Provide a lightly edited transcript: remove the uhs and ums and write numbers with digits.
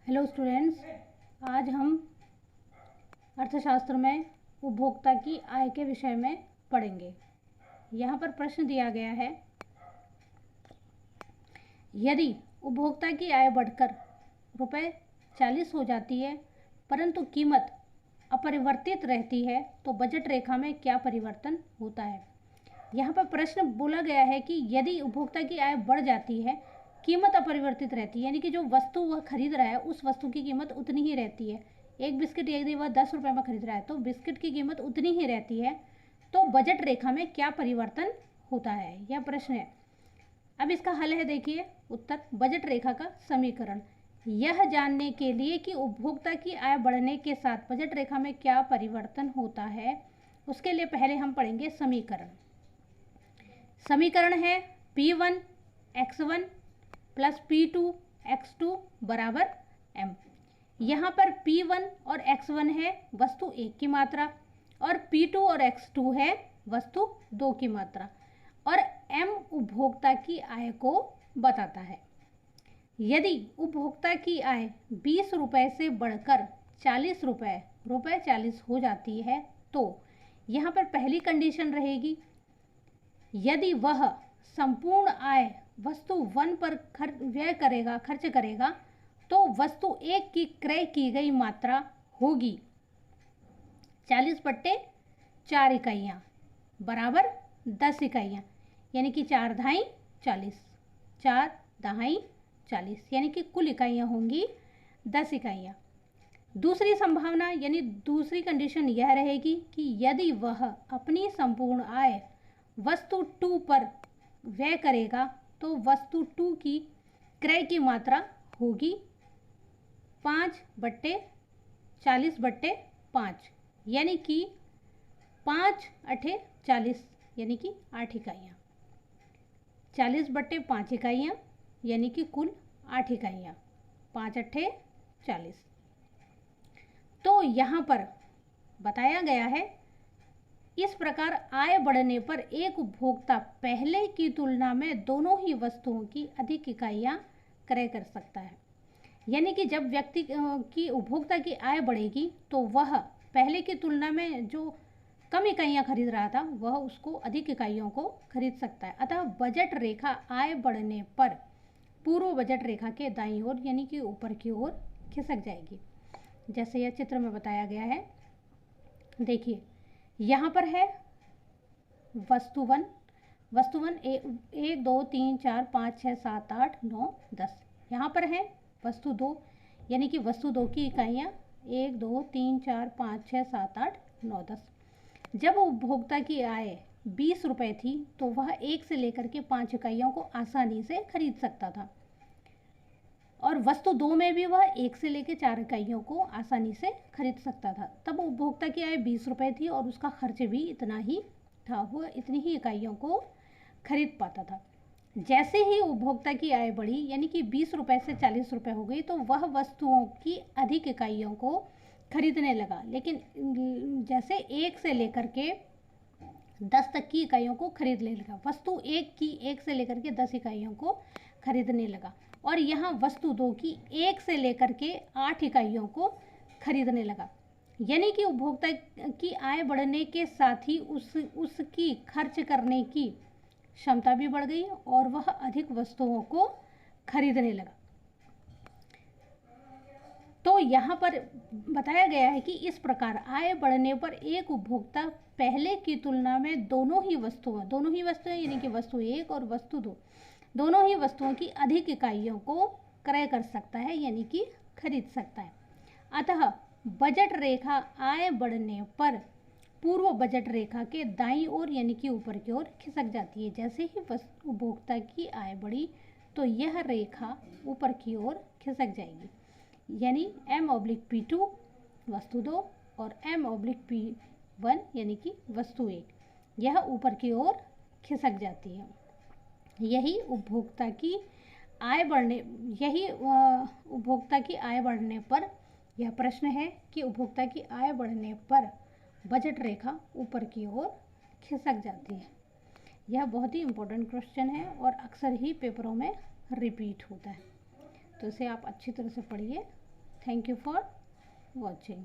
Hello students, आज हम अर्थशास्त्र में उपभोक्ता की आय के विषय में पढ़ेंगे। यहाँ पर प्रश्न दिया गया है, यदि उपभोक्ता की आय बढ़कर ₹40 हो जाती है परंतु कीमत अपरिवर्तित रहती है तो बजट रेखा में क्या परिवर्तन होता है। यहाँ पर प्रश्न बोला गया है कि यदि उपभोक्ता की आय बढ़ जाती है, कीमत अपरिवर्तित रहती है, यानी कि जो वस्तु वह खरीद रहा है उस वस्तु की कीमत उतनी ही रहती है। एक बिस्किट यदि वह 10 रुपये में खरीद रहा है तो बिस्किट की कीमत उतनी ही रहती है, तो बजट रेखा में क्या परिवर्तन होता है, यह प्रश्न है। अब इसका हल है, देखिए उत्तर, बजट रेखा का समीकरण। यह जानने के लिए कि उपभोक्ता की आय बढ़ने के साथ बजट रेखा में क्या परिवर्तन होता है, उसके लिए पहले हम पढ़ेंगे समीकरण। समीकरण है P1 x1 plus P2 x2 बराबर M। यहाँ पर P1 और x1 है वस्तु 1 की मात्रा और P2 और x2 है वस्तु 2 की मात्रा, और M उपभोक्ता की आय को बताता है। यदि उपभोक्ता की आय 20 रुपये से बढ़कर 40 रुपये 40 हो जाती है तो यहाँ पर पहली कंडीशन रहेगी, यदि वह संपूर्ण आय वस्तु 1 पर खर्च करेगा तो वस्तु 1 की क्रय की गई मात्रा होगी 40/4 इकाइयाँ बराबर 10 इकाइयाँ, यानी कि 4 दहाई 40, 4 दहाई 40, यानी कि कुल इकाइयाँ होंगी 10 इकाइयाँ। दूसरी संभावना यानी दूसरी कंडीशन यह रहेगी कि यदि वह अपनी संपूर्ण आय वस्तु 2 पर व्यय करेगा तो वस्तु 2 की क्रय की मात्रा होगी 5/40/5, यानी कि 5 8 40, यानी कि 8 इकाइयाँ, 40/5 इकाइयाँ, यानी कि कुल 8 इकाइयाँ, 5 8 40। तो यहाँ पर बताया गया है, इस प्रकार आय बढ़ने पर एक उपभोक्ता पहले की तुलना में दोनों ही वस्तुओं की अधिक इकाइयाँ क्रय कर सकता है। यानी कि जब व्यक्ति की उपभोक्ता की आय बढ़ेगी तो वह पहले की तुलना में जो कम इकाइयाँ खरीद रहा था वह उसको अधिक इकाइयों को खरीद सकता है। अतः बजट रेखा आय बढ़ने पर पूर्व बजट रेखा के दाईं ओर यानी कि ऊपर की ओर खिसक जाएगी, जैसे यह चित्र में बताया गया है। देखिए यहाँ पर है वस्तु 1 1 2 3 4 5 6 7 8 9 10। यहाँ पर है वस्तु 2, यानी कि वस्तु 2 की इकाइयाँ 1 2 3 4 5 6 7 8 9 10। जब उपभोक्ता की आय 20 रुपये थी तो वह 1 से लेकर के 5 इकाइयों को आसानी से खरीद सकता था, और वस्तु 2 में भी वह 1 से लेकर 4 इकाइयों को आसानी से खरीद सकता था। तब उपभोक्ता की आय 20 रुपये थी और उसका खर्च भी इतना ही था, वह इतनी ही इकाइयों को खरीद पाता था। जैसे ही उपभोक्ता की आय बढ़ी, यानी कि 20 रुपये से 40 रुपये हो गई, तो वह वस्तुओं की अधिक इकाइयों को खरीदने लगा, लेकिन जैसे 1 से लेकर के 10 तक की इकाइयों को खरीदने लगा। वस्तु 1 से लेकर के 10 इकाइयों को खरीदने लगा, और यहाँ वस्तु 2 की 1 से लेकर के 8 इकाइयों को खरीदने लगा। यानी कि उपभोक्ता की आय बढ़ने के साथ ही उसकी खर्च करने की क्षमता भी बढ़ गई और वह अधिक वस्तुओं को खरीदने लगा। तो यहाँ पर बताया गया है कि इस प्रकार आय बढ़ने पर एक उपभोक्ता पहले की तुलना में दोनों ही वस्तुएं यानी कि वस्तु 1 और वस्तु 2 दोनों ही वस्तुओं की अधिक इकाइयों को क्रय कर सकता है, यानी कि खरीद सकता है। अतः बजट रेखा आय बढ़ने पर पूर्व बजट रेखा के दाईं ओर यानी कि ऊपर की ओर खिसक जाती है। जैसे ही उपभोक्ता की आय बढ़ी तो यह रेखा ऊपर की ओर खिसक जाएगी, यानी M/P2 वस्तु 2 और M/P1 यानी कि वस्तु 1, यह ऊपर की ओर खिसक जाती है। यही उपभोक्ता की आय बढ़ने पर यह प्रश्न है कि उपभोक्ता की आय बढ़ने पर बजट रेखा ऊपर की ओर खिसक जाती है। यह बहुत ही इम्पोर्टेंट क्वेश्चन है और अक्सर ही पेपरों में रिपीट होता है, तो इसे आप अच्छी तरह से पढ़िए थैंक यू फॉर वॉचिंग।